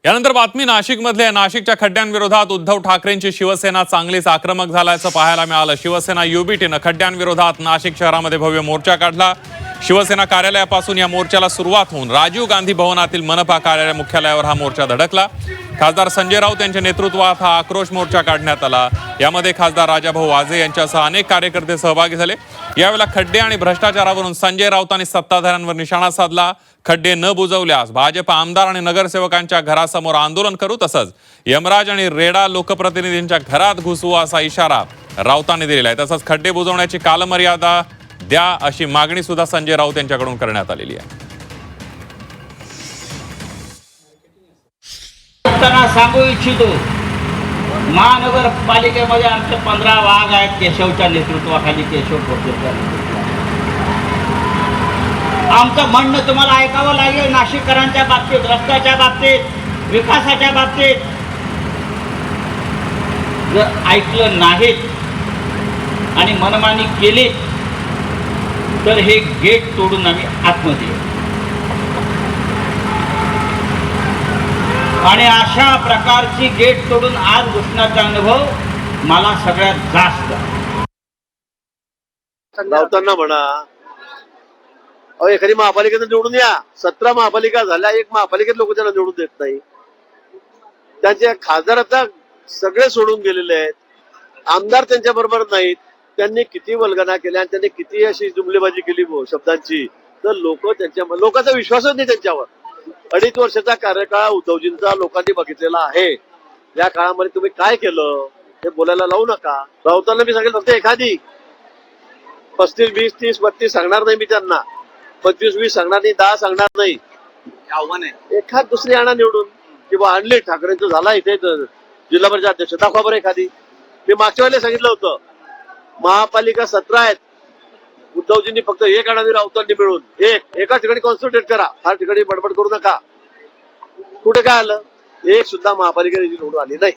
यानंतर बातमी नाशिकमधल्या. नाशिकच्या खड्ड्यांविरोधात उद्धव ठाकरेंची शिवसेना चांगलीच आक्रमक झाल्याचं पाहायला मिळालं. शिवसेना युबीटीनं खड्ड्यांविरोधात नाशिक शहरामध्ये भव्य मोर्चा काढला. शिवसेना कार्यालयापासून या मोर्चाला सुरुवात होऊन राजीव गांधी भवनातील मनपा कार्यालय मुख्यालयावर हा मोर्चा धडकला. खासदार संजय राऊत यांच्या नेतृत्वात हा आक्रोश मोर्चा काढण्यात आला. यामध्ये खासदार राजाभाऊ वाजे यांच्यासह अनेक कार्यकर्ते सहभागी झाले. यावेळेला खड्डे आणि भ्रष्टाचारावरून संजय राऊतांनी सत्ताधाऱ्यांवर निशाणा साधला. खड्डे न बुजवल्यास भाजप आमदार आणि नगरसेवकांच्या घरासमोर आंदोलन करू, तसंच यमराज आणि रेडा लोकप्रतिनिधींच्या घरात घुसू असा इशारा राऊतांनी दिलेला आहे. तसंच खड्डे बुजवण्याची कालमर्यादा द्या अशी मागणी सुद्धा संजय राऊत यांच्याकडून करण्यात आलेली आहे. सांगू इच्छितो, महानगरपालिकेमध्ये आमचे 15 वाघ आहेत. केशवच्या नेतृत्वाखाली, केशव खोपडेच्या नेतृत्वाखाली. आमचं म्हणणं तुम्हाला ऐकावं लागेल. नाशिककरांच्या बाबतीत, रस्त्याच्या बाबतीत, विकासाच्या बाबतीत जर ऐकलं नाहीत आणि मनमानी केली तर हे गेट तोडून आम्ही आतमध्ये येऊ. आणि अशा प्रकारची गेट तोडून आज घुसण्याचा अनुभव मला सगळ्यात जास्त. राऊतांना म्हणा, अहो एखादी महापालिकेत निवडून या. 17 महापालिका झाल्या, एक महापालिकेत लोक त्यांना निवडून देत नाही. त्यांच्या खासदार आता सगळे सोडून गेलेले आहेत. आमदार त्यांच्या बरोबर नाहीत. त्यांनी किती वल्गना केल्या आणि त्यांनी किती अशी जुमलेबाजी केली शब्दांची, तर लोकांचा विश्वासच नाही त्यांच्यावर. 2.5 वर्षाचा कार्यकाळ उद्धवजींचा लोकांनी बघितलेला आहे. या काळामध्ये तुम्ही काय केलं हे बोलायला लावू नका. राऊतांना मी सांगितलं फक्त एखादी 35, 20, 30, 32 सांगणार नाही मी त्यांना. 25, 20 सांगणार नाही, 10 सांगणार नाही. आव्हान आहे. एखाद दुसरी आणा निवडून, किंवा आणले. ठाकरेंचं झाला इथे जिल्हा परिषद अध्यक्ष, दाखवा बरं एखादी. मी मागच्या वेळेला सांगितलं होतं, महापालिका 17 आहेत. उद्धवजींनी फक्त एक आणावी राऊतांनी मिळून. एका ठिकाणी कॉन्सन्ट्रेट करा, फार ठिकाणी बडबड करू नका. कुठे काय आलं? एक सुद्धा महापालिका निवडून आली नाही.